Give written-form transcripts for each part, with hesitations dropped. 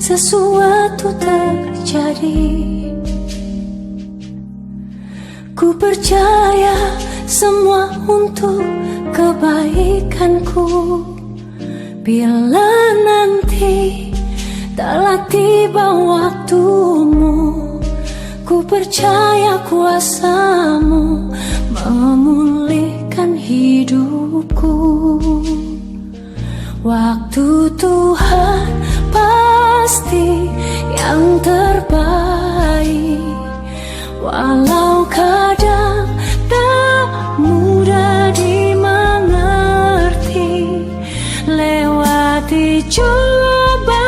sesuatu terjadi. Ku percaya semua untuk kebaikanku. Bila nanti telah tiba waktumu, ku percaya kuasamu memulihkan hidupku. Waktu Tuhan pasti yang terbaik, walau kadang tak mudah dimengerti. Lewati cobaan,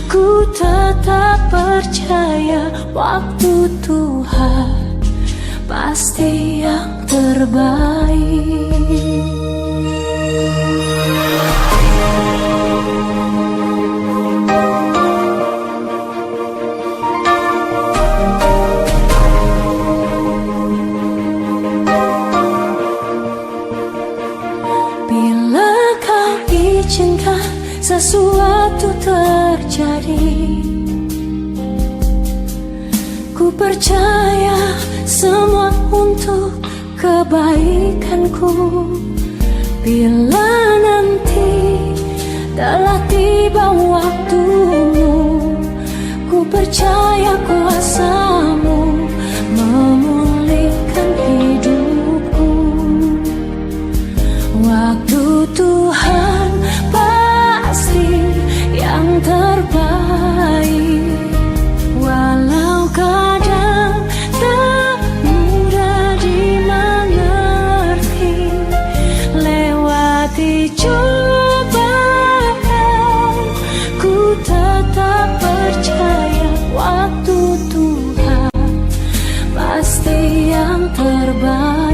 ku tetap percaya waktu Tuhan pasti yang terbaik. Bila kau izinkan sesuatu terjadi, ku percaya semua untuk kebaikanku. Bila nanti telah tiba waktumu, ku percaya kuasamu memulihkan hidupku. Waktu Tuhan pasti yang terbaik, walau kadang tak mudah dimengerti. Lewati cobaan, ku tetap percaya waktu Tuhan pasti yang terbaik.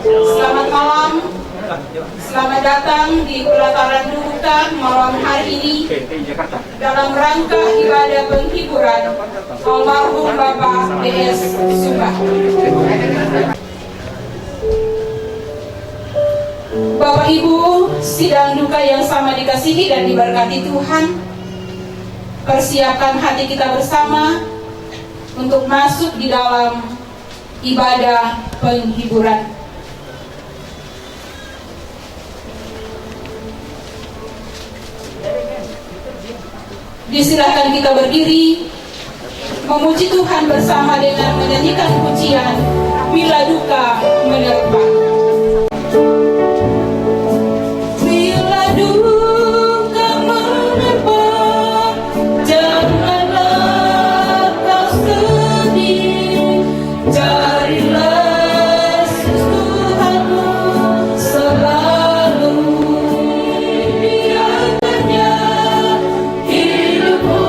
Selamat malam, selamat datang di pelataran Dudukan malam hari ini dalam rangka ibadah penghiburan almarhum Bapak DS Sumba. Bapak Ibu, sidang duka yang sama dikasihi dan diberkati Tuhan, persiapkan hati kita bersama untuk masuk di dalam ibadah penghiburan. Disilahkan kita berdiri, memuji Tuhan bersama dengan menyanyikan pujian Bila Duka Menerpa. Bila duka menerpa, janganlah kau sedih, carilah Yesus Tuhanmu selalu, biarkannya hidupmu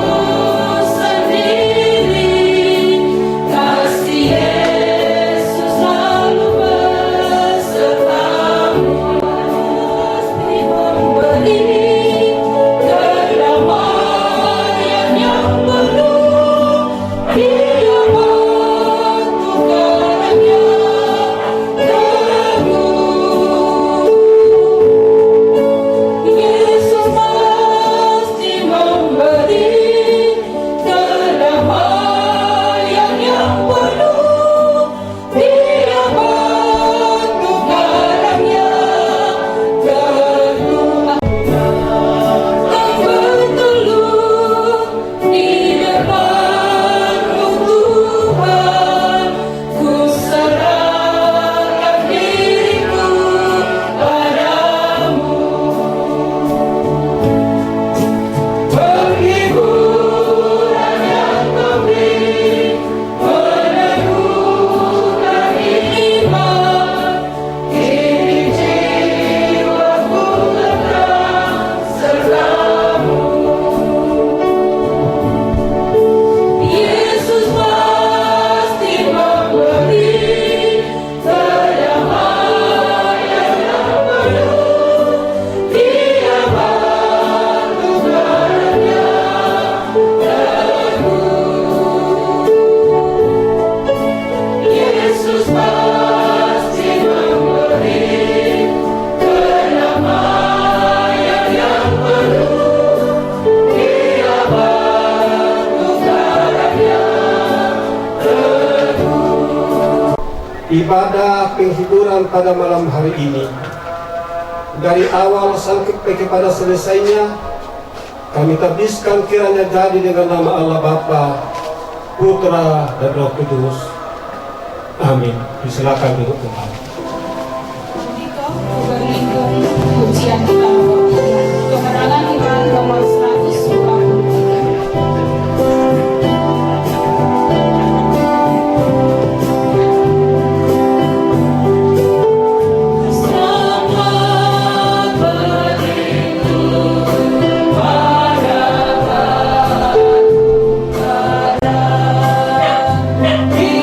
sendiri, kasih Yesus selalu besertamu, pasti memberi kedamaian yang penuh. Dia bantu karangnya teguh. Yesus pasti memberi kedamaian yang penuh. Dia bantu karangnya teguh. Kau berteduh di depan-Mu Tuhan, ku serahkan diriku padamu. Penghiburan yang Kau beri meneguhkan iman, kini jiwaku tenang sertamu. Yesus pasti memberi kedamaian yang penuh. Dia bantu karangnya teguh. Yesus pasti memberi kedamaian yang penuh. Dia bantu karangnya teguh. Ibadah penghiburan pada malam hari ini, dari awal sampai kepada selesainya, kami tabiskan kiranya jadi dengan nama Allah Bapa, Putra, dan Roh Kudus. Amin. Silakan duduk kembali. Dito, berlindung pujian kita nomor 3. Kemenangan iman nomor 123. Selamat berlindung pada Tuhan, imanku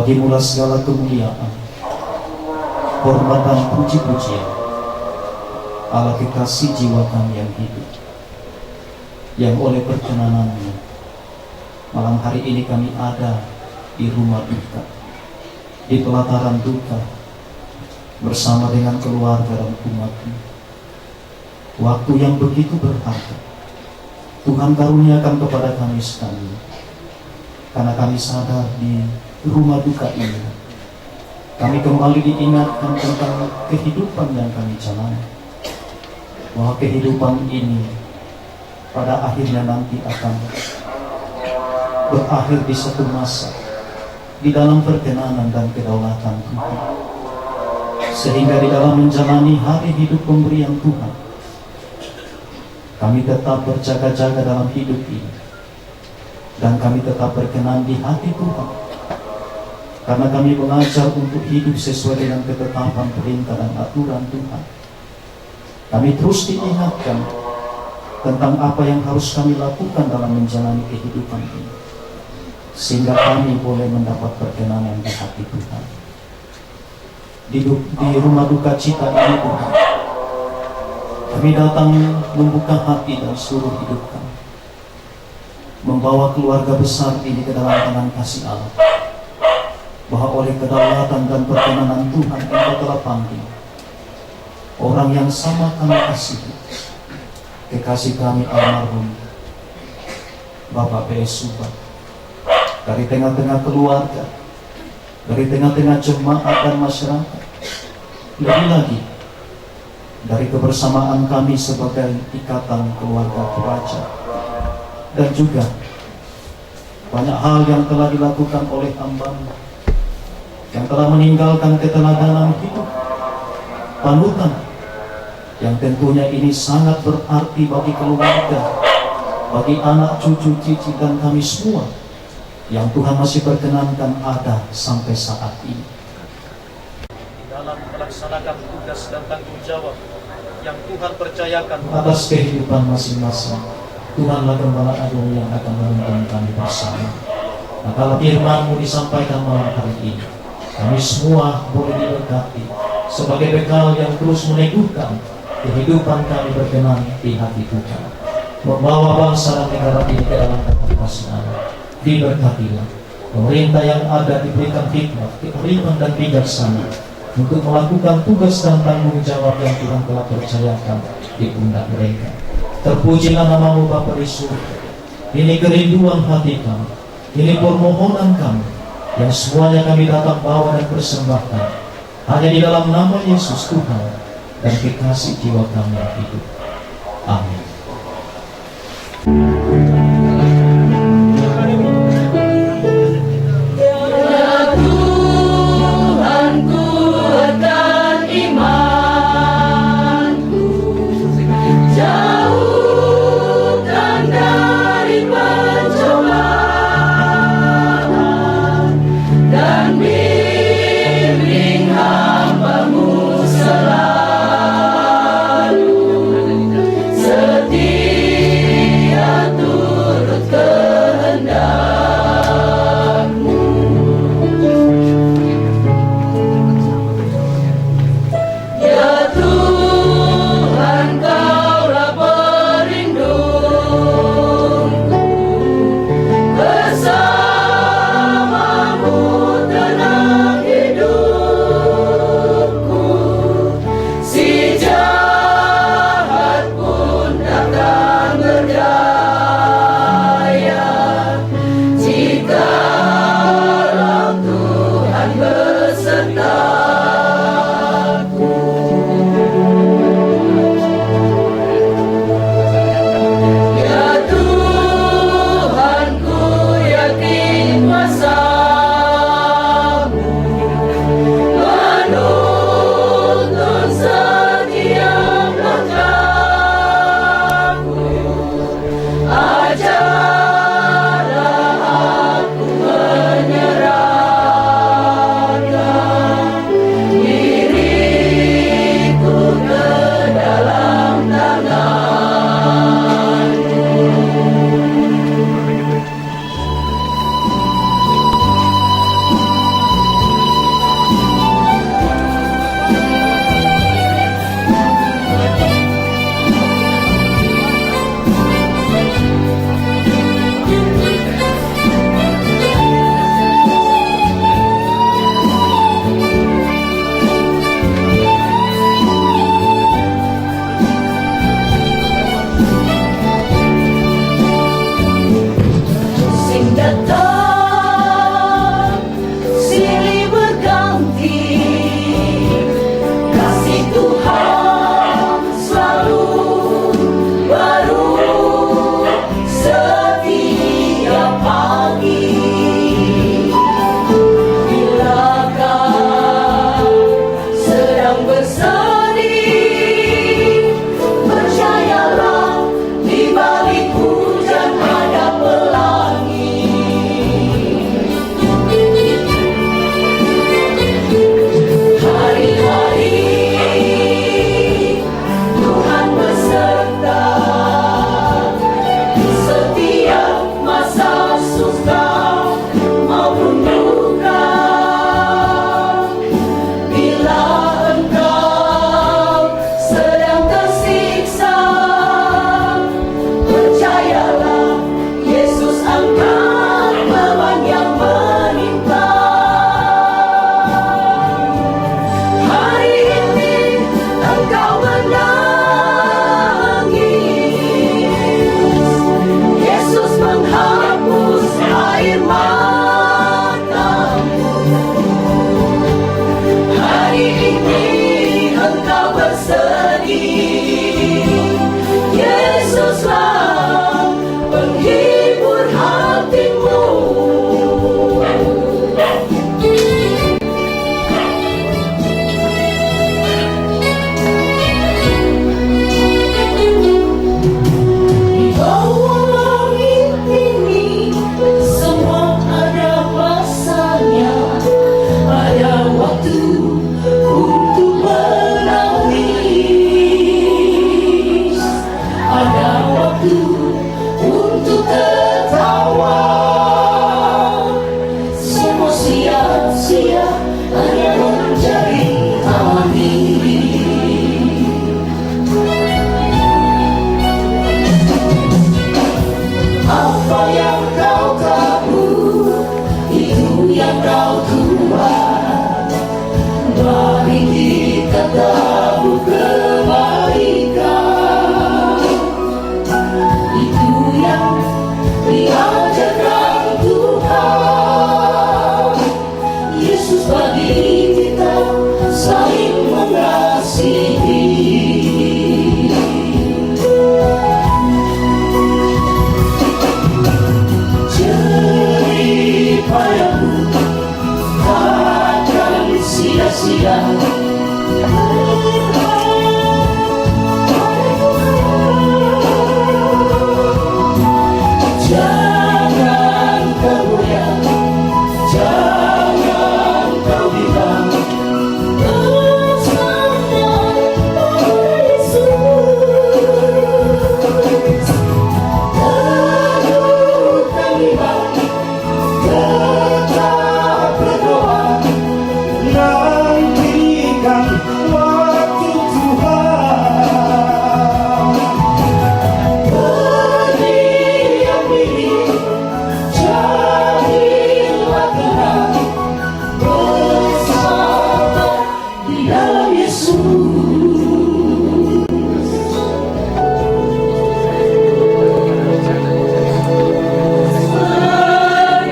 Bagimulah segala kemuliaan, hormat dan puji-pujian, Allah kekasih jiwa kami yang hidup, yang oleh perkenanan-Mu malam hari ini kami ada di rumah duka, di pelataran duka, bersama dengan keluarga dan umat-Mu. Waktu yang begitu berharga Tuhan karuniakan kepada kami sekalian, karena kami sadar di rumah duka ini kami kembali diingatkan tentang kehidupan yang kami jalani, bahwa kehidupan ini pada akhirnya nanti akan berakhir di satu masa di dalam perkenanan dan kedaulatan Tuhan. Sehingga di dalam menjalani hari hidup pemberian Tuhan, kami tetap berjaga-jaga dalam hidup ini, dan kami tetap berkenan di hati Tuhan, karena kami belajar untuk hidup sesuai dengan ketetapan, perintah dan aturan Tuhan. Kami terus diingatkan tentang apa yang harus kami lakukan dalam menjalani kehidupan ini, sehingga kami boleh mendapat perkenanan di hati Tuhan. Di rumah duka cita ini Tuhan, kami datang membuka hati dan seluruh hidup kami, membawa keluarga besar ini ke dalam tangan kasih Allah, bahwa oleh kedaulatan dan perkenanan Tuhan Engkau telah panggil orang yang sama kami kasihi, kekasih kami almarhum Bapak PS Subah, dari tengah-tengah keluarga, dari tengah-tengah jemaat dan masyarakat, lebih lagi dari kebersamaan kami sebagai ikatan keluarga pelajar, dan juga banyak hal yang telah dilakukan oleh hamba-Mu yang telah meninggalkan keteladanan hidup, panutan yang tentunya ini sangat berarti bagi keluarga, bagi anak cucu cici dan kami semua yang Tuhan masih perkenankan ada sampai saat ini. Di dalam melaksanakan tugas dan tanggung jawab yang Tuhan percayakan atas kehidupan masing-masing, Tuhanlah Gembala Agung yang akan menuntun kami bersama. Nah, kalau firman-Mu disampaikan malam hari ini, kami semua boleh diberkati sebagai bekal yang terus meneguhkan kehidupan kami berkenan di hati Tuhan, membawa bangsa dan negara ini ke dalam kasih Allah. Diberkatilah pemerintah yang ada, diberikan hikmat, kearifan dan bijaksana untuk melakukan tugas dan tanggung jawab yang Tuhan telah percayakan di pundak mereka. Terpujilah nama-Mu Bapa di surga. Ini kerinduan hati kami, ini permohonan kami, yang semuanya kami datang bawa dan persembahkan hanya di dalam nama Yesus Tuhan dan kekasih jiwa kami yang hidup. Amin. waktu untuk tertawa. Semua sia-sia hanya mencari hari. Apa yang kau tahu, itu yang kau tuai. Mari kita tabur kebaikan. Itu yang diajarkan Tuhan Yesus bagi kita, saling mengasihi. Jerih payahmu takkan sia-sia. Jangan kau goyah, jangan kau bilang bersama Yesus. Teguhkan iman, tetap berdoa, nantikan waktu Tuhan. Berdiam diri, jadilah tenang bersama di dalam Yesus.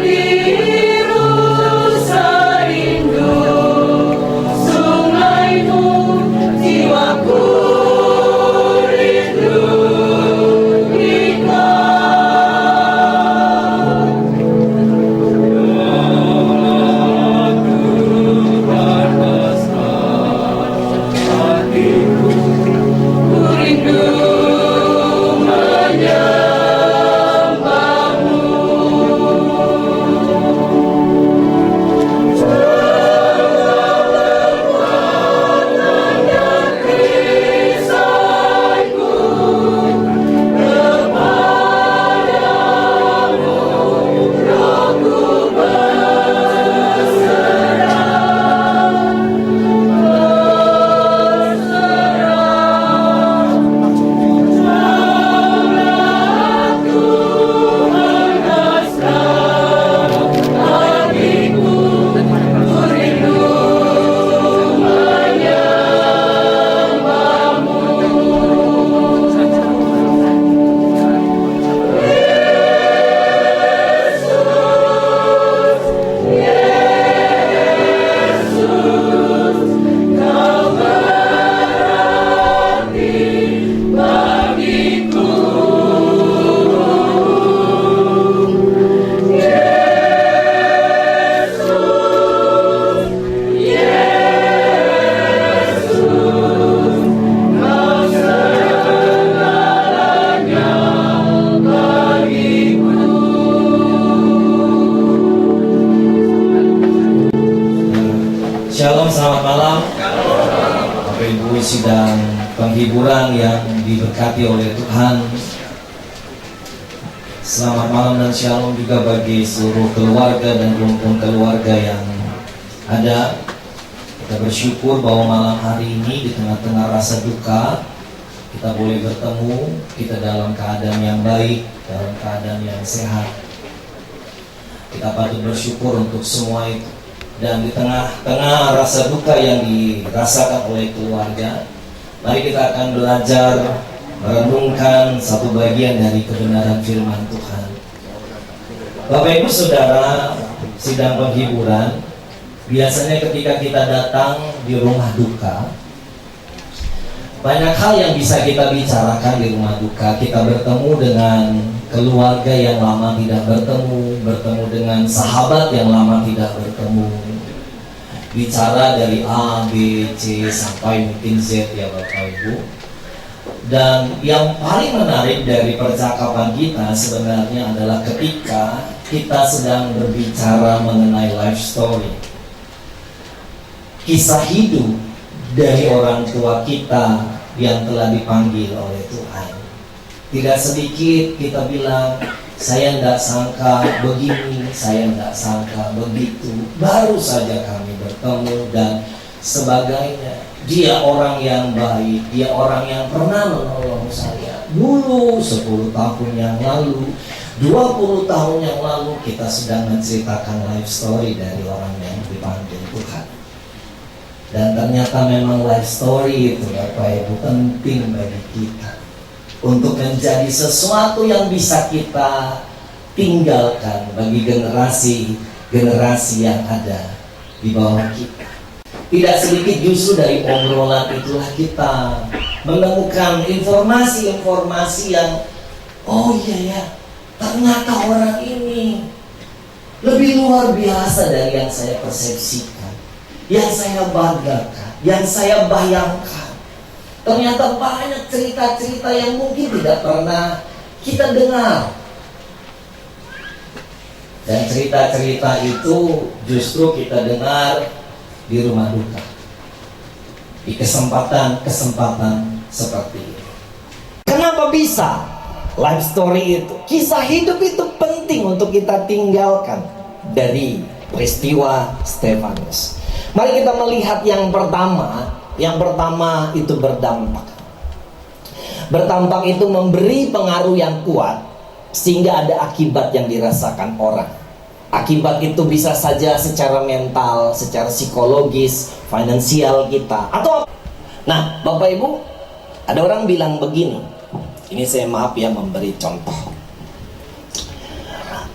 Biru serindu sungaimu, jiwaku rindu engkau. Ku rindu menyembahmu. Shalom, selamat malam. Bapak Ibu sidang penghiburan yang diberkati oleh Tuhan. Selamat malam dan shalom juga bagi seluruh keluarga dan rumpun keluarga yang ada. Kita bersyukur bahwa malam hari ini di tengah-tengah rasa duka kita boleh bertemu, kita dalam keadaan yang baik, dalam keadaan yang sehat. Kita patut bersyukur untuk semua itu. Dan di tengah-tengah rasa duka yang dirasakan oleh keluarga, mari kita akan belajar merenungkan satu bagian dari kebenaran firman Tuhan. Bapak Ibu Saudara, sidang penghiburan, biasanya ketika kita datang di rumah duka, banyak hal yang bisa kita bicarakan di rumah duka. Kita bertemu dengan keluarga yang lama tidak bertemu dengan sahabat yang lama tidak bertemu. Bicara dari A, B, C sampai mungkin Z ya Bapak Ibu. Dan yang paling menarik dari percakapan kita sebenarnya adalah ketika kita sedang berbicara mengenai life story, kisah hidup dari orang tua kita yang telah dipanggil oleh Tuhan. Tidak sedikit kita bilang, saya tidak sangka begini, saya tidak sangka begitu. Baru saja kami bertemu dan sebagainya. Dia orang yang baik, dia orang yang pernah menolong saya. Dulu 10 tahun yang lalu, 20 tahun yang lalu kita sedang menceritakan life story dari orang yang dipanggil Tuhan. Dan ternyata memang life story itu Bapak Ibu penting bagi kita untuk menjadi sesuatu yang bisa kita tinggalkan bagi generasi yang ada di bawah kita. Tidak sedikit justru dari obrolan itulah kita menemukan informasi-informasi yang oh iya ya, ternyata orang ini lebih luar biasa dari yang saya persepsikan, yang saya banggakan, yang saya bayangkan. Ternyata banyak cerita-cerita yang mungkin tidak pernah kita dengar. Dan cerita-cerita itu justru kita dengar di rumah duka, di kesempatan-kesempatan seperti ini. Kenapa bisa? Life story itu, kisah hidup itu penting untuk kita tinggalkan dari peristiwa Stefanus. Mari kita melihat yang pertama. Yang pertama itu berdampak. Berdampak itu memberi pengaruh yang kuat sehingga ada akibat yang dirasakan orang. Akibat itu bisa saja secara mental, secara psikologis, finansial kita, atau nah, Bapak Ibu, ada orang bilang begini. Ini saya maaf ya memberi contoh.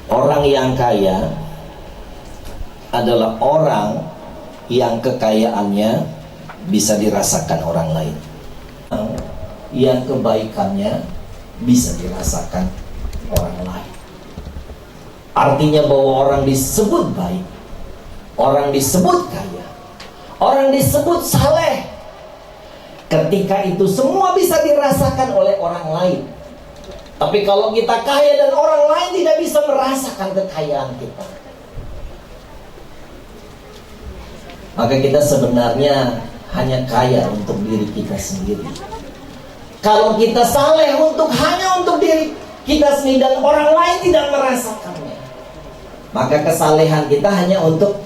Orang yang kaya adalah orang yang kekayaannya bisa dirasakan orang lain. Yang kebaikannya bisa dirasakan orang lain. Artinya bahwa orang disebut baik, orang disebut kaya, orang disebut saleh, ketika itu semua bisa dirasakan oleh orang lain. Tapi kalau kita kaya dan orang lain tidak bisa merasakan kekayaan kita, maka kita sebenarnya hanya kaya untuk diri kita sendiri. Kalau kita saleh hanya untuk diri kita sendiri dan orang lain tidak merasakannya, maka kesalehan kita hanya untuk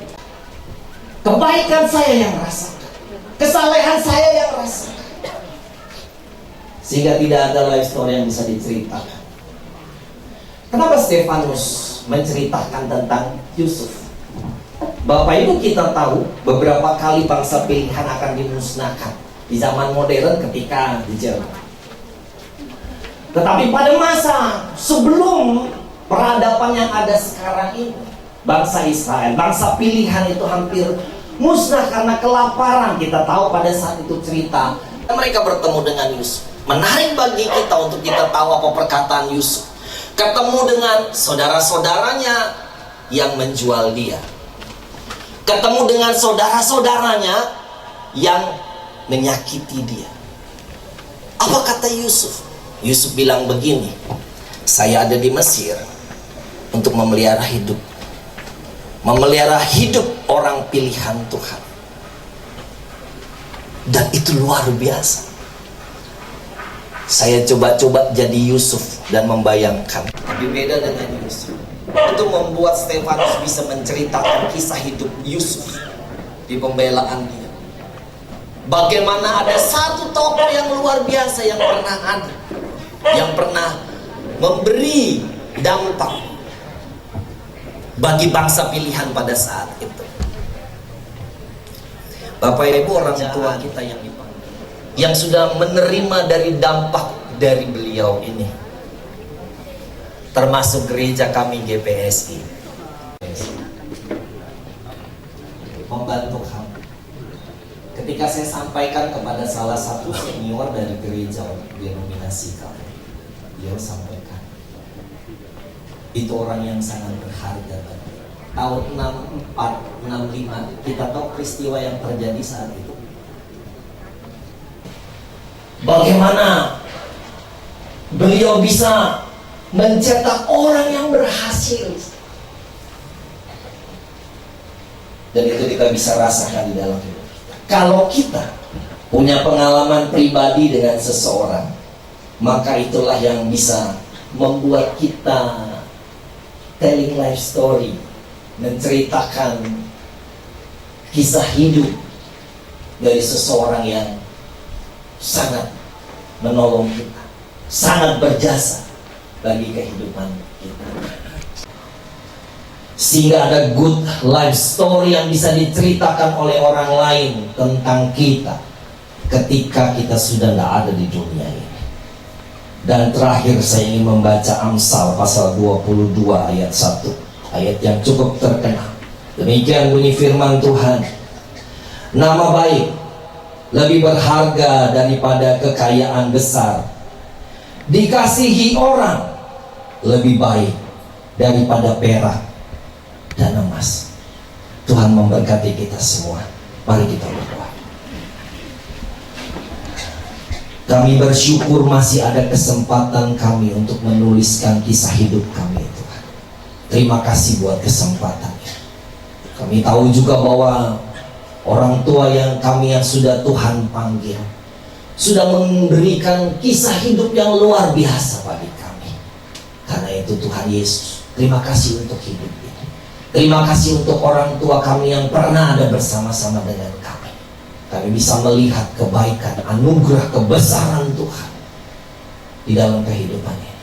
kebaikan saya yang rasakan, kesalehan saya yang rasakan, sehingga tidak ada life story yang bisa diceritakan. Kenapa Stefanus menceritakan tentang Yusuf? Bapak Ibu, kita tahu beberapa kali bangsa pilihan akan dimusnahkan di zaman modern ketika di Jerman. Tetapi pada masa sebelum peradaban yang ada sekarang ini, bangsa Israel, bangsa pilihan itu hampir musnah karena kelaparan. Kita tahu pada saat itu cerita mereka bertemu dengan Yusuf. Menarik bagi kita untuk kita tahu apa perkataan Yusuf. Ketemu dengan saudara-saudaranya yang menjual dia, ketemu dengan saudara-saudaranya yang menyakiti dia. Apa kata Yusuf? Yusuf bilang begini, saya ada di Mesir untuk memelihara hidup orang pilihan Tuhan. Dan itu luar biasa. Saya coba-coba jadi Yusuf dan membayangkan. Tapi beda dengan Yusuf. Itu membuat Stefanus bisa menceritakan kisah hidup Yusuf di pembelaan dia. Bagaimana ada satu tokoh yang luar biasa yang pernah ada, yang pernah memberi dampak bagi bangsa pilihan pada saat itu. Bapak Ibu, orang tua kita yang dipanggil, yang sudah menerima dari dampak dari beliau ini, termasuk gereja kami GPSI, membantu kami. Ketika saya sampaikan kepada salah satu senior dari gereja denominasi kami, dia sampaikan, itu orang yang sangat berharga bagi. Tahun 64, 65, kita tahu peristiwa yang terjadi saat itu. Bagaimana beliau bisa mencetak orang yang berhasil. Dan itu kita bisa rasakan di dalam hidup kita. Kalau kita punya pengalaman pribadi dengan seseorang, maka itulah yang bisa membuat kita telling life story, menceritakan kisah hidup dari seseorang yang sangat menolong kita, sangat berjasa bagi kehidupan kita. Sehingga ada good life story yang bisa diceritakan oleh orang lain tentang kita ketika kita sudah tidak ada di dunia ini. Dan terakhir saya ingin membaca Amsal pasal 22 ayat 1, ayat yang cukup terkenal. Demikian bunyi firman Tuhan, nama baik lebih berharga daripada kekayaan besar, dikasihi orang lebih baik daripada perak dan emas. Tuhan memberkati kita semua. Mari kita berdoa. Kami bersyukur masih ada kesempatan kami untuk menuliskan kisah hidup kami, Tuhan. Terima kasih buat kesempatannya. Kami tahu juga bahwa orang tua yang sudah Tuhan panggil sudah memberikan kisah hidup yang luar biasa bagi kami. Karena itu Tuhan Yesus, terima kasih untuk hidup ini. Terima kasih untuk orang tua kami yang pernah ada bersama-sama dengan kami. Kami bisa melihat kebaikan, anugerah, kebesaran Tuhan di dalam kehidupan ini.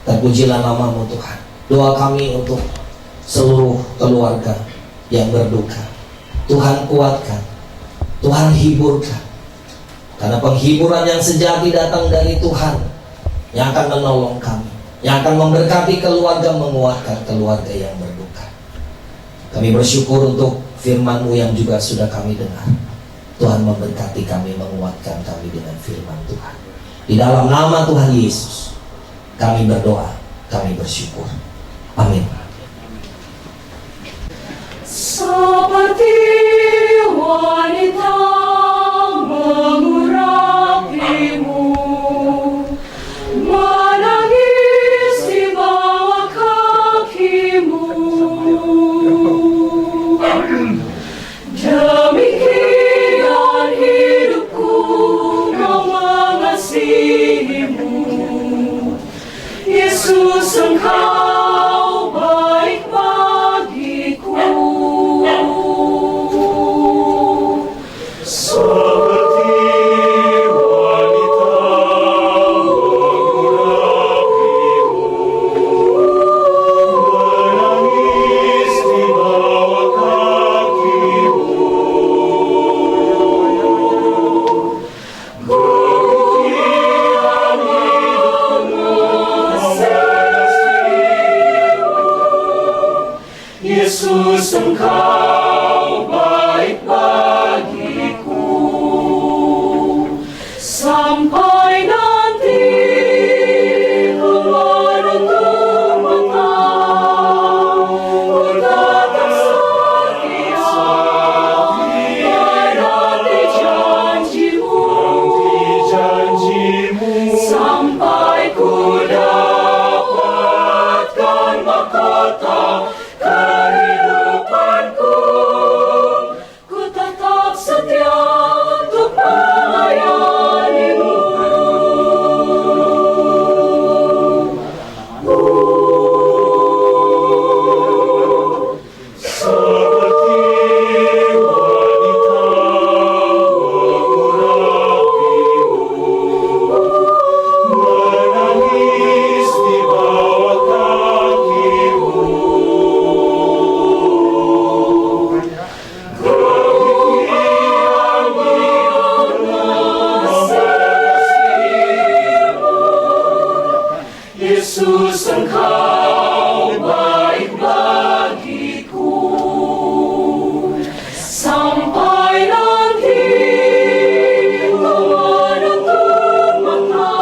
Terpujilah nama-Mu Tuhan. Doa kami untuk seluruh keluarga yang berduka, Tuhan kuatkan, Tuhan hiburkan. Karena penghiburan yang sejati datang dari Tuhan, yang akan menolong kami, yang akan memberkati keluarga, menguatkan keluarga yang berduka. Kami bersyukur untuk firman-Mu yang juga sudah kami dengar. Tuhan memberkati kami, menguatkan kami dengan firman Tuhan. Di dalam nama Tuhan Yesus kami berdoa, kami bersyukur. Amin. Seperti wanita mengurapimu, menangis di bawah kakimu. Demikian hidupku mengasihimu, Yesus, Engkau baik bagiku. Yesus, Engkau baik bagiku, sampai nanti keluar untuk mata, ku tetap setia menanti janji-Mu, sampai ku dapatkan mahkota kehidupanku. Ku tetap setia untuk melayani-Mu. Seperti wanita mengurapimu, menangis di bawah kakimu. Yesus, Engkau baik bagiku, sampai nanti keluar untuk mata,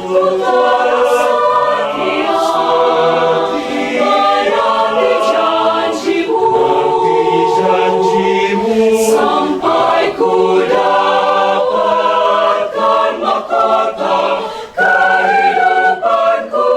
ku tetap setia menanti janji-Mu, sampai ku dapatkan mahkota kehidupanku.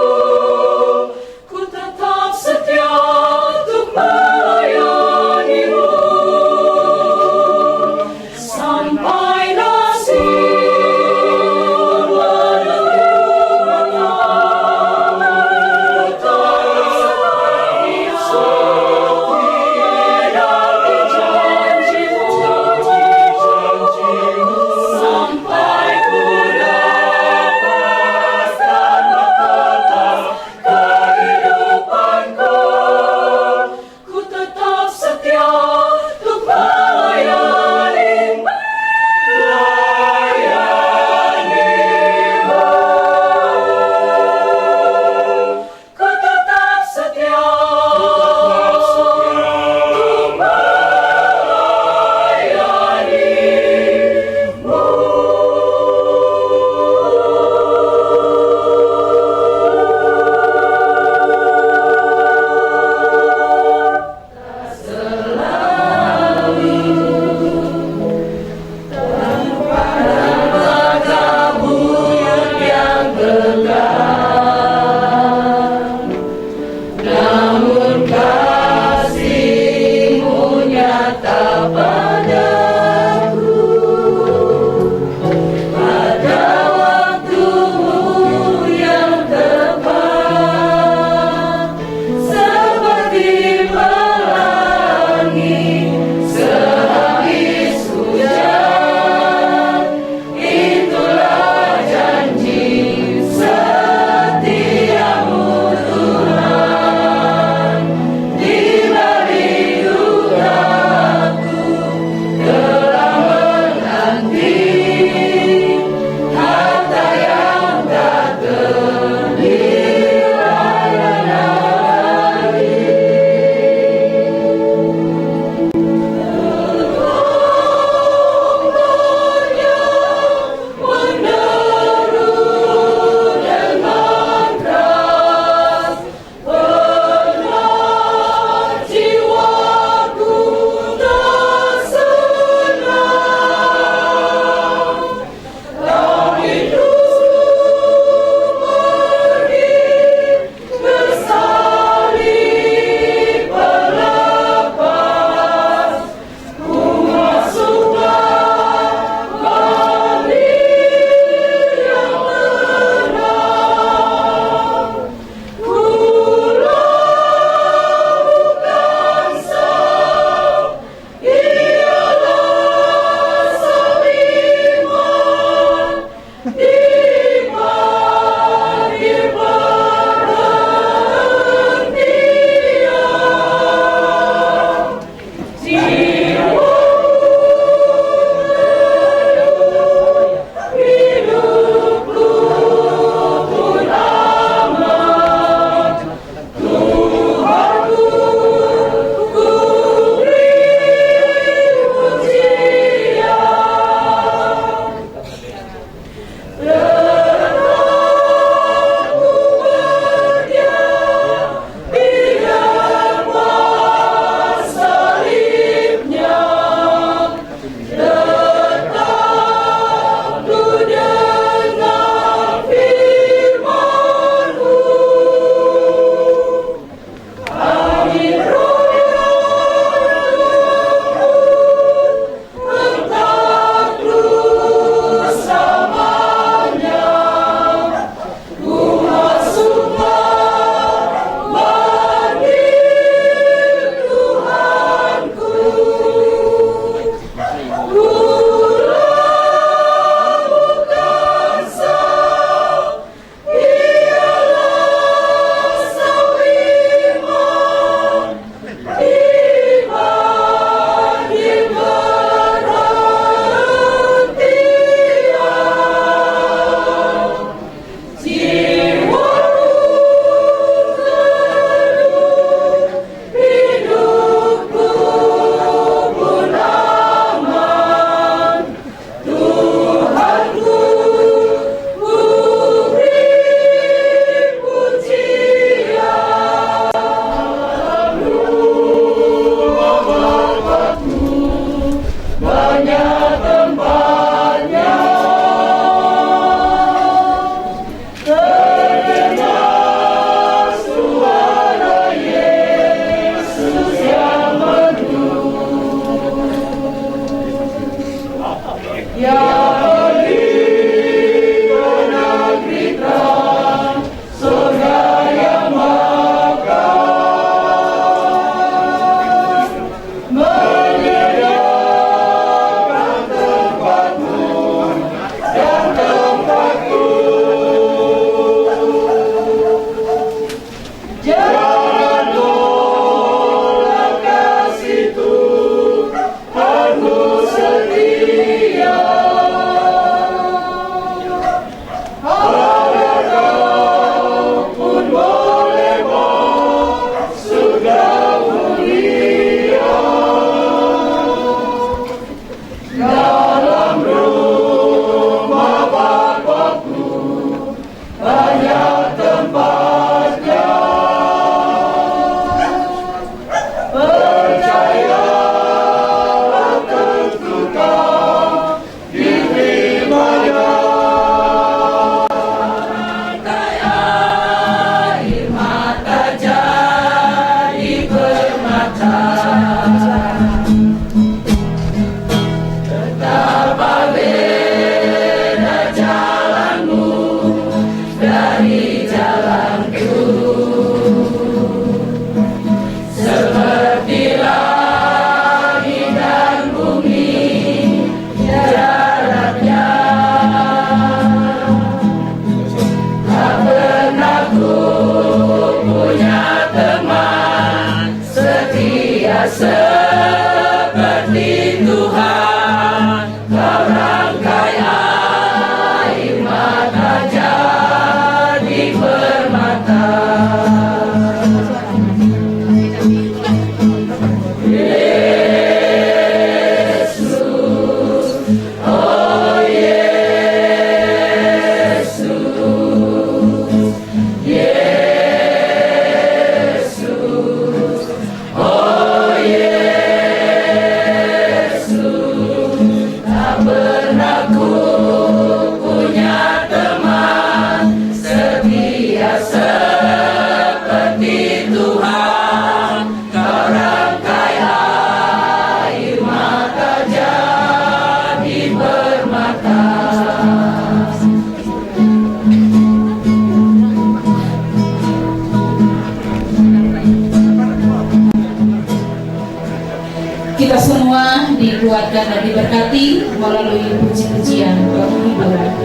semua dikuatkan dan diberkati melalui puji-pujian penghiburan.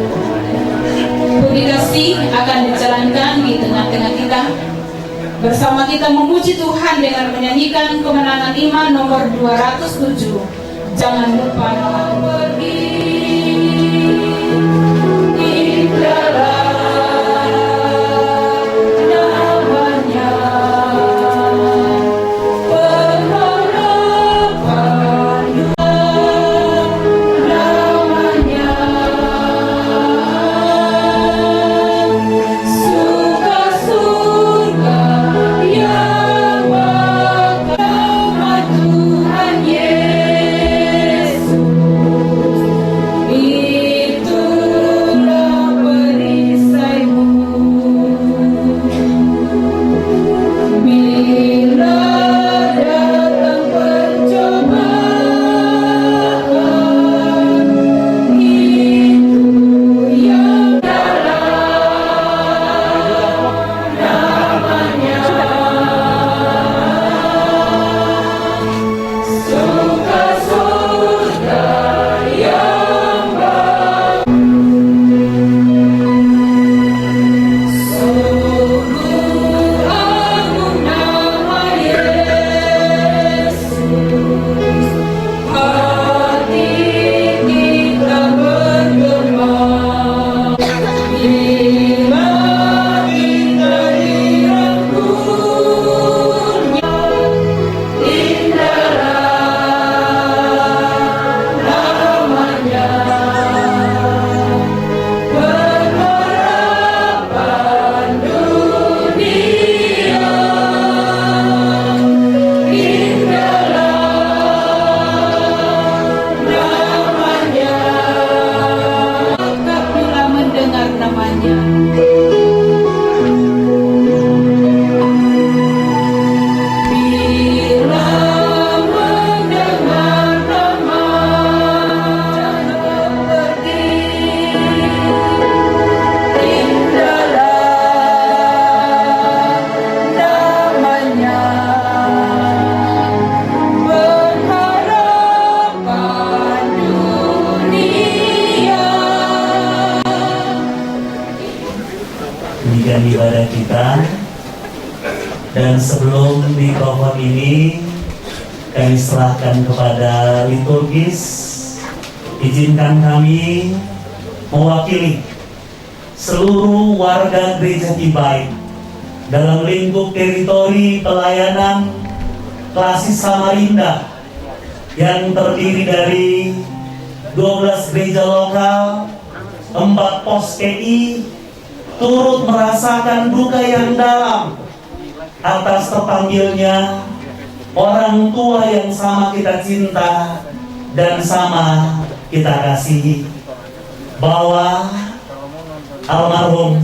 Publikasi akan dijalankan di tengah-tengah kita. Bersama kita memuji Tuhan dengan menyanyikan kemenangan iman nomor 207. Jangan lupa pergi di dalam namanya, pengharapan namanya, suka surga yang bakal Tuhan Yesus. Itulah perisaimu bila datang pencobaan, itu yang dalam namanya, suka surga yang sungguh agung nama Yesus. Hati kita bergema bila kita dirangkulnya. Indahlah namanya, pengharapan dunia. Indahlah namanya, bila mendengar namanya. Bila mendengar nama, jangan pergi. Indahlah namanya, pengharapan dunia. Demikian ibadah kita. Dan sebelum mikrofon ini kami serahkan kepada liturgis, izinkan kami mewakili seluruh warga Gereja Kibaik dalam lingkup teritori pelayanan Klasik Samarinda yang terdiri dari 12 gereja lokal, 4 pos PI, turut merasakan duka yang dalam atas terpanggilnya orang tua yang sama kita cinta dan sama kita kasihi. Bahwa almarhum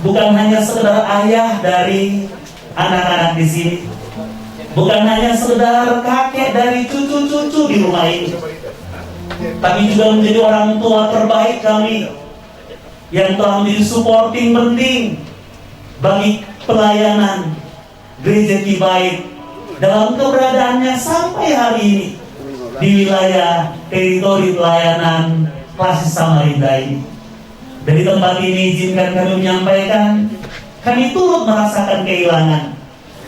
bukan hanya sekedar ayah dari anak-anak di sini, bukan hanya sekedar kakek dari cucu-cucu di rumah ini, tapi juga menjadi orang tua terbaik kami yang telah menjadi supporting penting bagi pelayanan Gereja Kibaik dalam keberadaannya sampai hari ini di wilayah teritori pelayanan Klasik Samarinda ini. Dari tempat ini izinkan kami menyampaikan, kami turut merasakan kehilangan,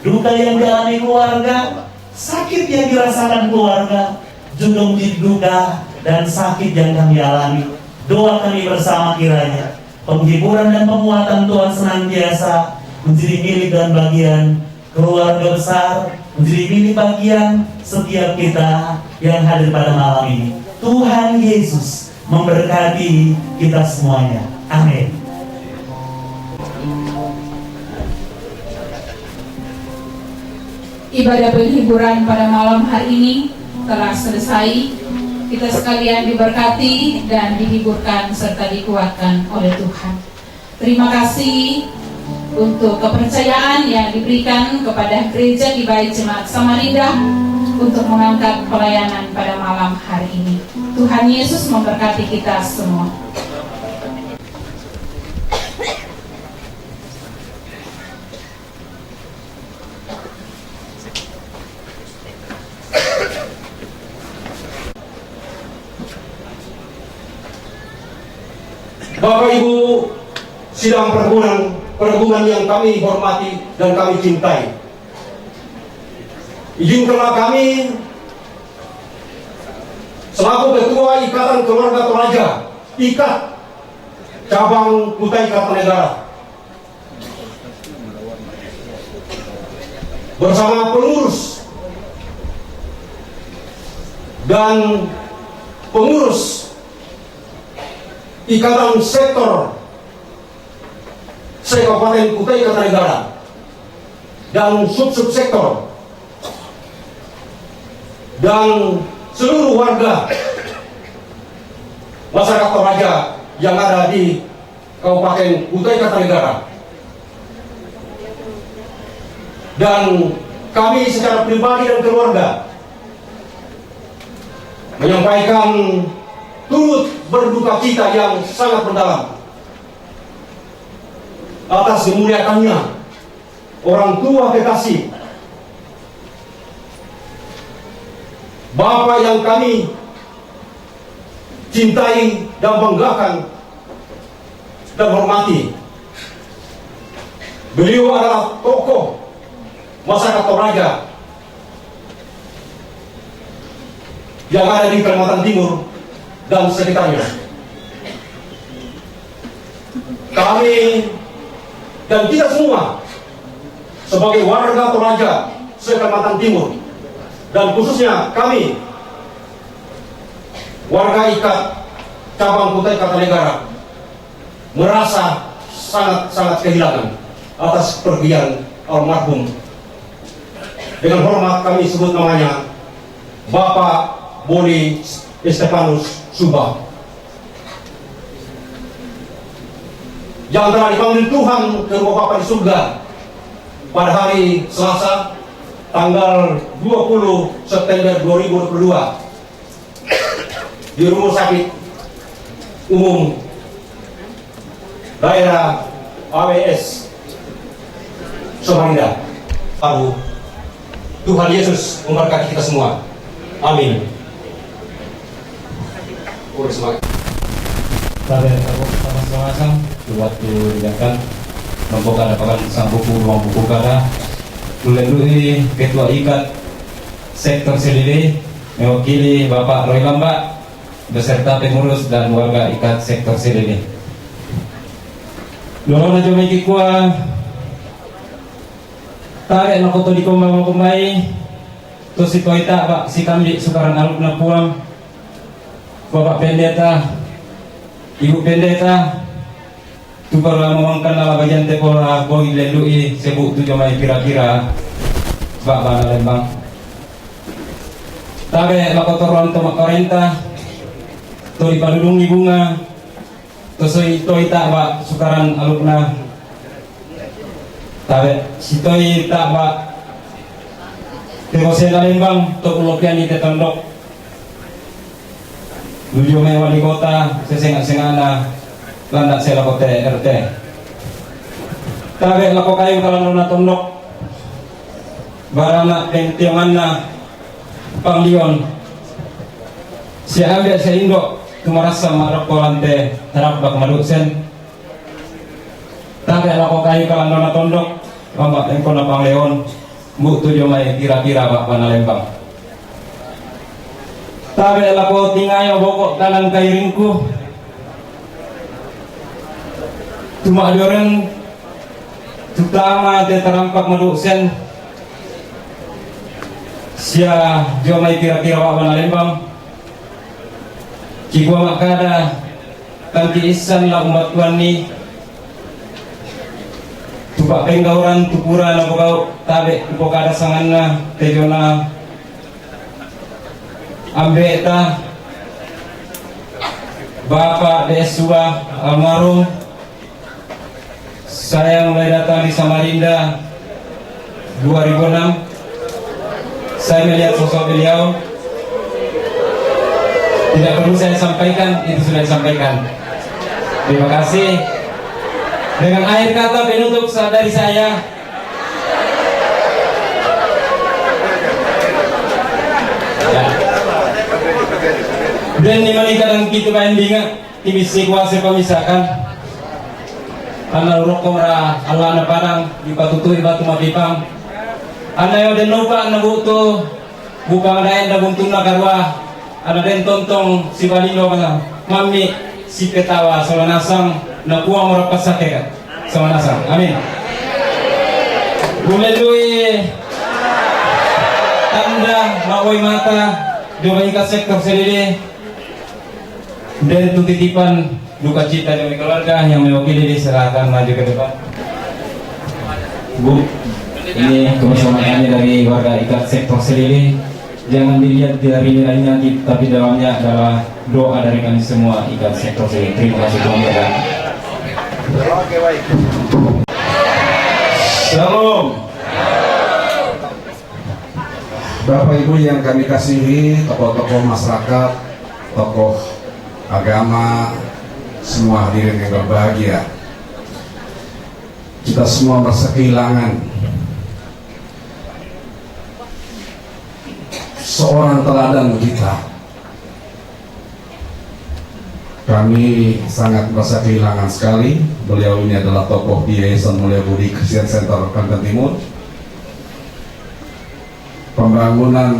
duka yang dialami keluarga, sakit yang dirasakan keluarga, juga menjadi duka dan sakit yang kami alami. Doa kami bersama kiranya penghiburan dan penguatan Tuhan senantiasa menjadi milik dan bagian keluarga besar, menjadi milik bagian setiap kita yang hadir pada malam ini. Tuhan Yesus memberkati kita semuanya. Amin. Ibadah penghiburan pada malam hari ini telah selesai. Kita sekalian diberkati dan dihiburkan serta dikuatkan oleh Tuhan. Terima kasih untuk kepercayaan yang diberikan kepada Gereja Kibaik Jemaat Samarinda untuk mengangkat pelayanan pada malam hari ini. Tuhan Yesus memberkati kita semua. Bapak Ibu sidang perhubungan yang kami hormati dan kami cintai, izinkanlah kami selaku Ketua Ikatan Keluarga Toraja IKAT Cabang Kutai Kartanegara bersama pengurus dan pengurus Ikatan Sektor Kabupaten Kutai Kartanegara dan sub-sektor dan seluruh warga masyarakat Toraja yang ada di Kabupaten Kutai Kartanegara, dan kami secara pribadi dan keluarga menyampaikan turut berduka cita yang sangat mendalam atas dimuliakannya orang tua kekasih Bapak yang kami cintai dan banggakan dan hormati. Beliau adalah tokoh masyarakat Toraja yang ada di Kalimantan Timur dan sekitarnya. Kami dan kita semua sebagai warga Toraja se-Kalimantan Timur, dan khususnya kami warga IKAT Cabang Kutai Kartanegara merasa sangat kehilangan atas pergian almarhum. Dengan hormat kami sebut namanya Bapak Boni Estefanus Subah, yang telah dipanggil Tuhan ke rumah Bapa di surga pada hari Selasa tanggal 20 September 2022 di Rumah Sakit Umum Daerah AWS Samarinda. Tuhan Yesus memberkati kita semua. Amin. Semangat. Pada sama-sama waktu didatang membuka dapat sang buku ruang buku kada melalui Ketua IKAT Sektor Selili mewakili Bapak Roy Lambak beserta pengurus dan warga IKAT Sektor Selili. Lorong aja maiki kuah tarik nak foto di komai tu si toita Pak si kami sekarang aluk na puang Bapak Pendeta, Ibu Pendeta, tu perlu memangkan nama bagian tepola bogi lelui sebut tu jamai kira-kira sebab bana lembang. Tabe lakotoron to makarenta, tu ipadulungi bunga, tu soi toita Pak sekarang aluk na. Tabe si toita Pak Tegosen lembang tu ulokian di tetondok. Lujo may wali kota sesengak-sengana landak sela kote RT. Tabe lako kayo kalau na tondok barana pentiangan na panglion si ambil si indok kumarasa marap kolante harap bak malusen. Tabe lako kayo kalau na tondok mambak engko na pangleon bu tujo may kira-kira bak panalembang. Tabe lako tingayo bokok kanan kairingku cuma ada orang terutama dia terampak melusen sia jomai kira-kira wak mana lembang cigua makada kanti isan lah umat Tuhan ni tupak penggauran tupura na bukau tabe upokada sanganna tejona ambe ta Bapak Desua almarhum. Saya mulai datang di Samarinda 2006. Saya melihat sosok beliau. Tidak perlu saya sampaikan, itu sudah disampaikan. Terima kasih. Dengan akhir kata penutup dari saya, dan di manika dan kita bandingan timisi kuasa pemisahkan. Ana rokok ra Allah na padang di batu tu batu mapipang. Ana yo den lupa na buto buka daen da buntun na karwa. Ana den tontong si balino kana mami si ketawa solanasang na kuang ora pasake solanasang. Amin. Bumelui tanda mawai mata doa ka sektor sendiri dari titipan duka cita dari keluarga yang mewakili diserahkan maju ke depan. Bu, ini kebersamaan dari warga ikat sektor sendiri. Jangan dilihat dari nilainya, tapi dalamnya adalah doa dari kami semua ikat sektor sendiri. Terima kasih Tuhan. Shalom. Bapak Ibu yang kami kasihi, tokoh-tokoh masyarakat, tokoh agama, semua hadirin yang berbahagia. Kita semua merasa kehilangan seorang teladan kita. Kami sangat merasa kehilangan sekali. Beliau ini adalah tokoh di Yayasan Mulia Budi Christian Center Kalimantan Timur. Pembangunan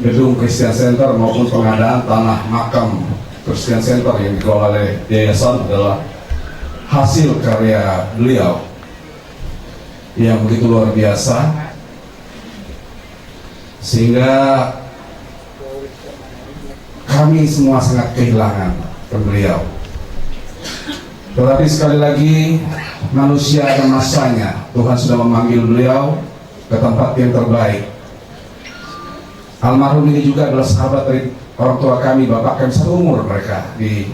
gedung Christian Center maupun pengadaan tanah makam Christian Center yang dikelola oleh yayasan adalah hasil karya beliau yang begitu luar biasa, sehingga kami semua sangat kehilangan beliau. Tetapi sekali lagi, manusia dan masanya, Tuhan sudah memanggil beliau ke tempat yang terbaik. Almarhum ini juga adalah sahabat dari orang tua kami, bapak kami seumur mereka di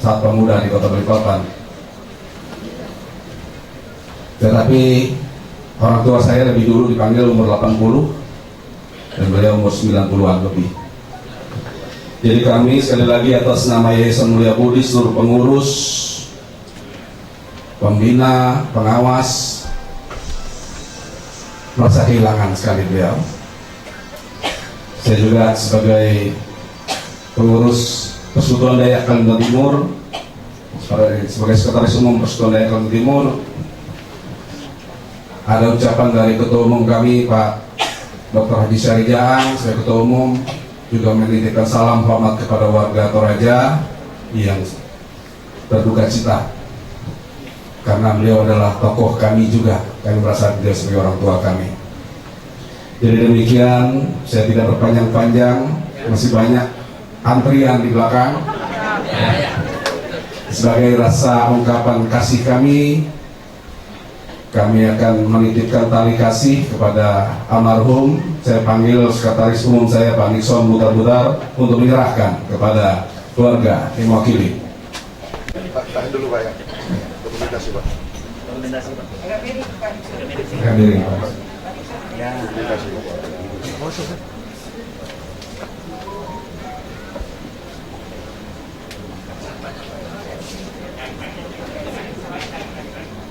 saat pemuda di Kota Balikpapan. Tetapi orang tua saya lebih dulu dipanggil umur 80 dan beliau umur 90-an lebih. Jadi kami sekali lagi atas nama Yayasan Mulia Budi, seluruh pengurus, pembina, pengawas, merasa kehilangan sekali beliau. Saya juga sebagai pengurus Persekutuan Dayak Kalimantan Timur, sebagai sekretaris umum Persekutuan Dayak Kalimantan Timur, ada ucapan dari Ketua Umum kami Pak Dr. Haji Syahrijaan sebagai Ketua Umum, juga menitipkan salam hormat kepada warga Toraja yang berduka cita karena beliau adalah tokoh kami juga. Kami merasa beliau sebagai orang tua kami. Jadi demikian, saya tidak berpanjang-panjang, masih banyak antrian di belakang. Sebagai rasa ungkapan kasih kami akan menitipkan tali kasih kepada almarhum. Saya panggil sekretaris umum saya Pak Nixon Butar-Butar untuk menyerahkan kepada keluarga yang mewakili. Tahan dulu Pak ya, dokumentasi Pak. Dokumentasi Pak. Agak miring Pak. Ya.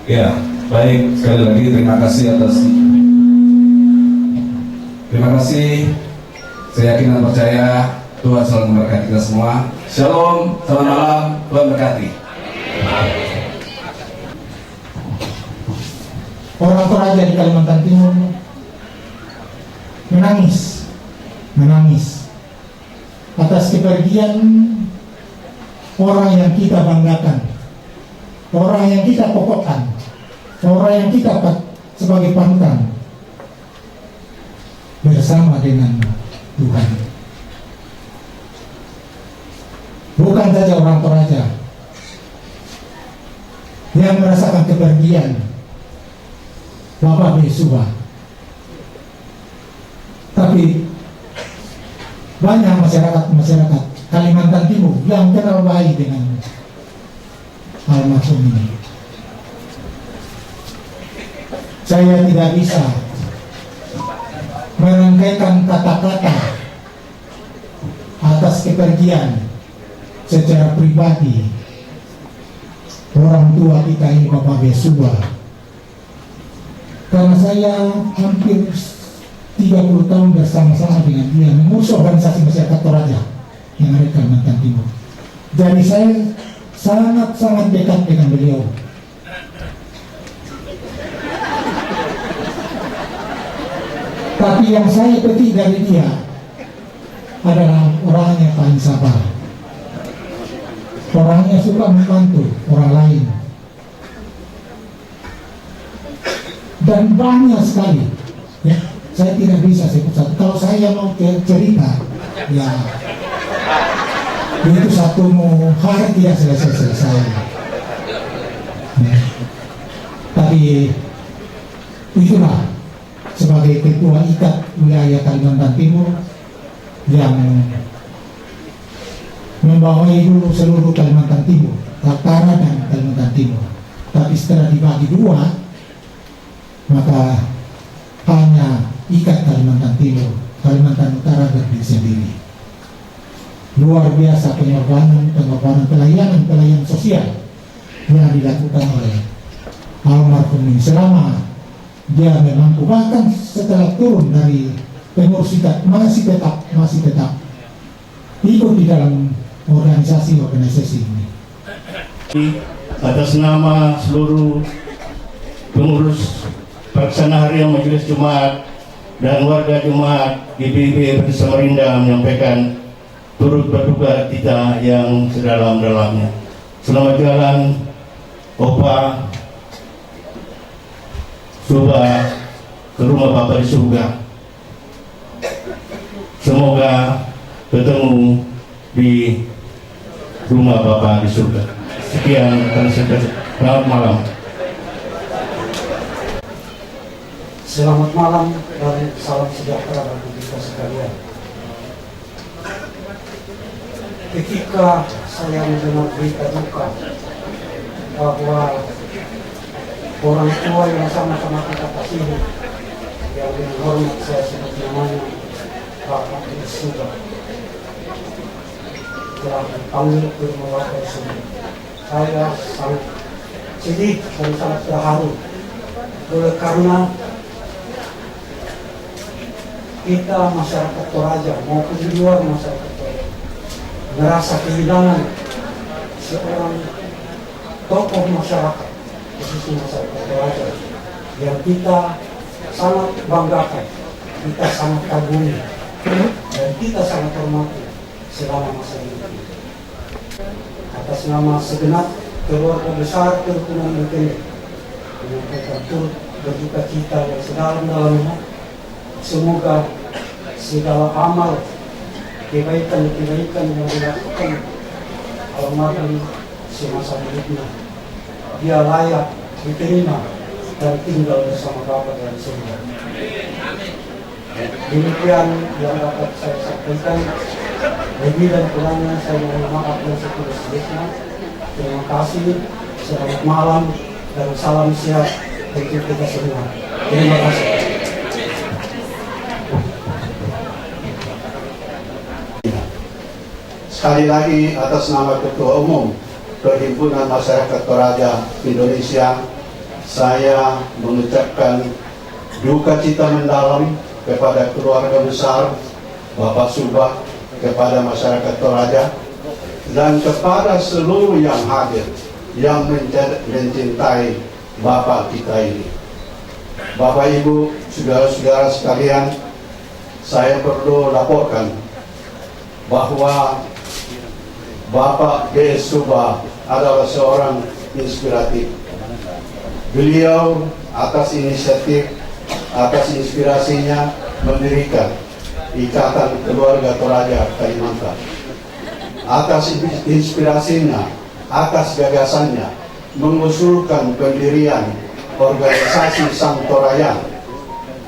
Ya, baik, sekali lagi terima kasih atas. Terima kasih. Saya yakin dan percaya Tuhan selalu memberkati kita semua. Shalom, selamat malam, Tuhan berkati. Orang Toraja di Kalimantan Timur menangis atas kepergian orang yang kita banggakan, orang yang kita pokokkan, orang yang kita sebagai panutan bersama dengan Tuhan. Bukan saja orang Toraja yang merasakan kepergian Bapak Yesuwa, tapi banyak masyarakat Kalimantan Timur yang kenal baik dengan almarhum ini. Saya tidak bisa merangkaikan kata-kata atas kepergian secara pribadi orang tua kita ini, Bapak Yesuwa, karena saya hampir 30 tahun bersama-sama dengan dia mengurus organisasi masyarakat Toraja yang ada di Kalimantan Timur. Jadi saya sangat-sangat dekat dengan beliau. Tapi yang saya petik dari dia adalah orangnya paling sabar. Orangnya suka membantu orang lain. Dan banyak sekali, ya, saya tidak bisa sebut satu. Kalau saya mau cerita, ya itu satu hari tidak selesai. Ya. Tapi itulah sebagai ketua IKAT wilayah Kalimantan Timur yang membawahi dulu seluruh Kalimantan Timur, Kaltara dan Kalimantan Timur. Tapi setelah dibagi dua, maka hanya IKAT Kalimantan Timur, Kalimantan Utara berdiri sendiri. Luar biasa pengorbanan pelayanan sosial yang dilakukan oleh almarhum ini selama dia memang bahkan setelah turun dari pengurus IKAT masih tetap ikut di dalam organisasi ini. Atas nama seluruh pengurus Pelaksana Harian Majelis Jumat dan warga Jumat GBIB Samarinda menyampaikan turut berduka kita yang sedalam-dalamnya. Selamat jalan Opa Suba ke rumah Bapak di surga. Semoga ketemu di rumah Bapak di surga. Sekian dan selamat malam. Selamat malam dan salam sejahtera bagi kita sekalian. Ketika saya mendengar berita duka bahwa orang tua yang sama-sama kita kasihi, yang dengan hormat saya sebut namanya Bapak di surga, telah dipanggil ke rumah Bapak di surga, saya sangat sedih dan sangat terharu karena kita masyarakat Toraja maupun di luar masyarakat Toraja merasa kehilangan seorang tokoh masyarakat, khususnya masyarakat Toraja, yang kita sangat banggakan, kita sangat kagumi, dan kita sangat hormati selama masa hidup. Atas nama segenap keluarga besar kerukunan Mekende, menyampaikan turut berduka cita yang sedalam-dalamnya. Semoga segala amal kebaikan yang dilakukan almarhum semasa hidupnya, dia layak diterima dan tinggal bersama Bapa dan surga. Demikian yang dapat saya sampaikan. Lebih dan kurangnya saya mohon maaf dan setulus-tulusnya. Terima kasih, selamat malam dan salam sehat untuk kita semua. Terima kasih. Sekali lagi atas nama Ketua Umum Perhimpunan Masyarakat Toraja Indonesia, saya mengucapkan duka cita mendalam kepada keluarga besar Bapak Subah, kepada masyarakat Toraja, dan kepada seluruh yang hadir yang mencintai Bapak kita ini. Bapak Ibu, saudara-saudara sekalian, saya perlu laporkan bahwa Bapak B. Subah adalah seorang inspiratif. Beliau atas inisiatif, atas inspirasinya mendirikan Ikatan Keluarga Toraja Kalimantan. Atas inspirasinya, atas gagasannya, mengusulkan pendirian organisasi Sang Torayan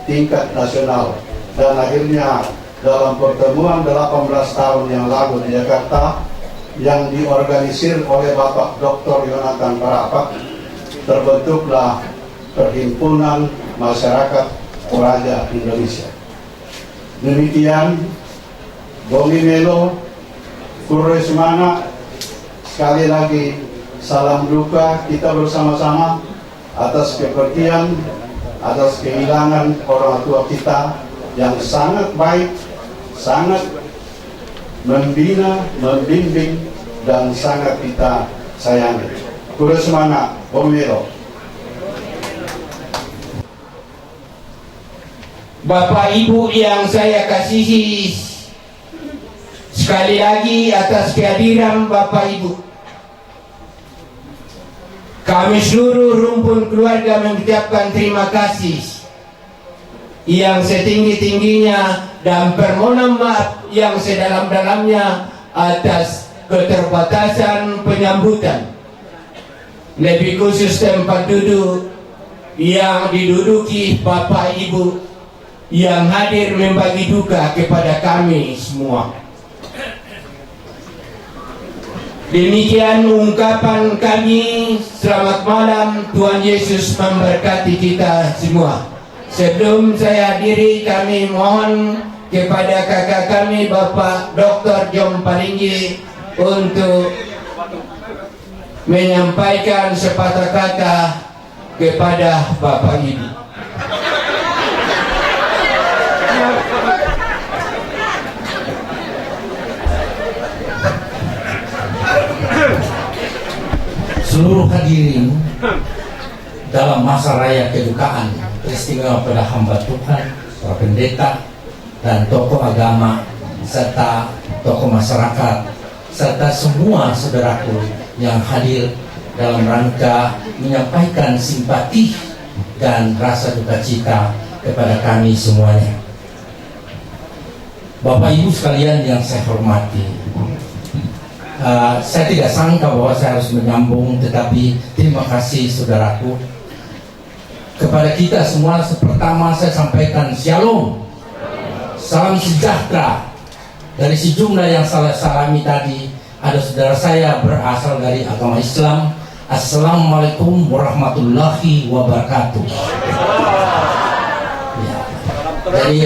tingkat nasional, dan akhirnya dalam pertemuan 18 tahun yang lalu di Jakarta yang diorganisir oleh Bapak Dr. Yonatan Parapak, terbentuklah Perhimpunan Masyarakat Toraja Indonesia. Demikian, Bomi Melo, Kurresmana, sekali lagi salam duka kita bersama-sama atas kepergian, atas kehilangan orang tua kita yang sangat baik, sangat membina, membimbing, dan sangat kita sayangi. Turut semangat, Bomero. Bapak Ibu yang saya kasihi, sekali lagi atas kehadiran Bapak Ibu, kami seluruh rumpun keluarga mengucapkan terima kasih yang setinggi-tingginya dan permohonan maaf yang sedalam-dalamnya atas keterbatasan penyambutan, lebih khusus tempat duduk yang diduduki Bapak Ibu yang hadir membagi duka kepada kami semua. Demikian ungkapan kami. Selamat malam, Tuhan Yesus memberkati kita semua. Sebelum saya hadiri, kami mohon kepada kakak kami Bapak Dr. John Palinggi untuk menyampaikan sepatah kata kepada Bapak Ibu. Seluruh hadirin dalam masa raya kedukaan peristiwa pada hamba Tuhan, para pendeta dan tokoh agama serta tokoh masyarakat serta semua saudaraku yang hadir dalam rangka menyampaikan simpati dan rasa duka cita kepada kami semuanya. Bapak Ibu sekalian yang saya hormati, saya tidak sangka bahwa saya harus menyambung, tetapi terima kasih saudaraku. Kepada kita semua, pertama saya sampaikan shalom, salam sejahtera. Dari sejumlah yang saya salami tadi, ada saudara saya berasal dari agama Islam. Assalamualaikum warahmatullahi wabarakatuh. Ya. Jadi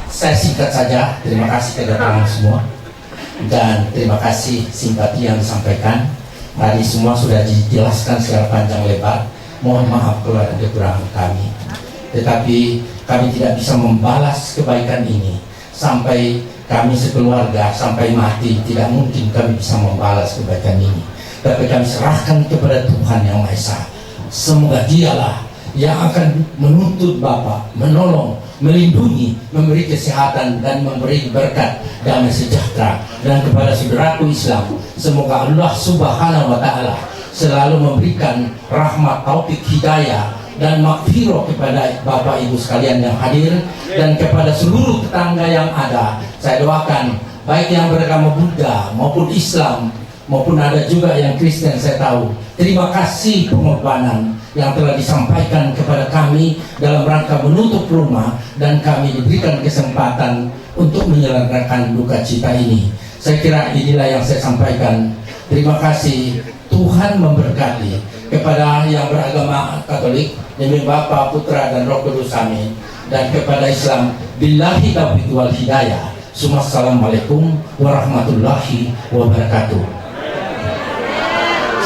saya singkat saja, terima kasih kedatangan semua. Dan terima kasih simpati yang disampaikan tadi, semua sudah dijelaskan secara panjang lebar. Mohon maaf kalau ada kekurangan kami, tetapi kami tidak bisa membalas kebaikan ini sampai kami sekeluarga sampai mati. Tidak mungkin kami bisa membalas kebaikan ini, tapi kami serahkan kepada Tuhan Yang Maha Esa. Semoga Dialah yang akan menuntut Bapak, menolong, melindungi, memberi kesehatan dan memberi berkat damai sejahtera. Dan kepada saudaraku Islam, semoga Allah Subhanahu wa Ta'ala selalu memberikan rahmat, taufik, hidayah dan maghfirah kepada Bapak Ibu sekalian yang hadir, dan kepada seluruh tetangga yang ada. Saya doakan baik yang beragama Buddha maupun Islam maupun ada juga yang Kristen. Saya tahu, terima kasih pengorbanan yang telah disampaikan kepada kami dalam rangka menutup rumah, dan kami diberikan kesempatan untuk menyelenggarakan duka cita ini. Saya kira inilah yang saya sampaikan. Terima kasih. Tuhan memberkati kepada yang beragama Katolik demi Bapa, Putra dan Roh Kudus, amin. Dan kepada Islam, billahi taufiq wal hidayah. Assalamualaikum warahmatullahi wabarakatuh.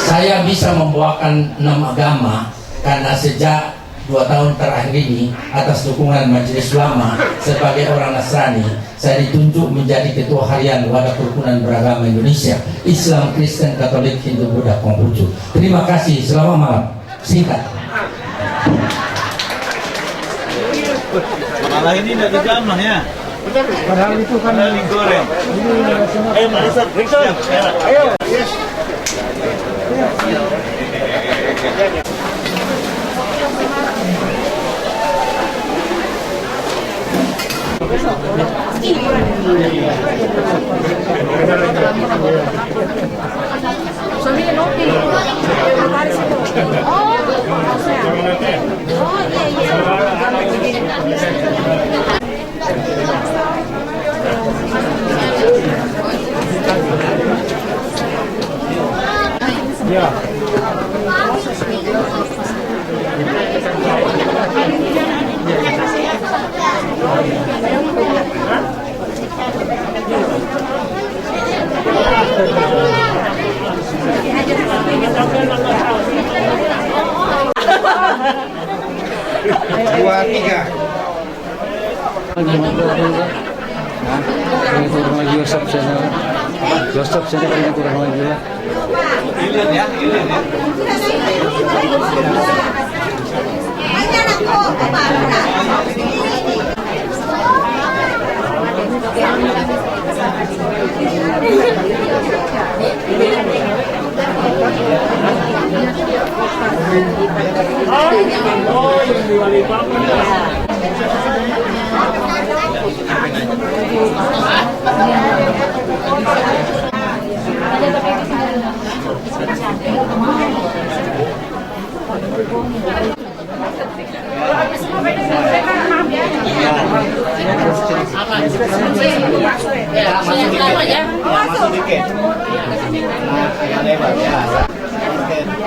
Saya bisa membawakan 6 agama karena sejak 2 tahun terakhir ini, atas dukungan Majelis Ulama sebagai orang Nasrani, saya ditunjuk menjadi Ketua Harian Wadah Kerukunan Beragama Indonesia, Islam, Kristen, Katolik, Hindu, Buddha, Konghucu. Terima kasih, selamat malam. Singkat. Malah ini tidak dijamah ya. Padahal itu kan digoreng. Ayo, Marisa, ayo. Yes. Ya. Dua, tiga. Joseph saja kan kurang lagi lah. Ilin ya.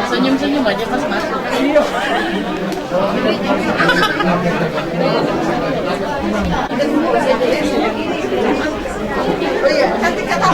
Senyum-senyum aja pas masuk. Oh iya, nanti kata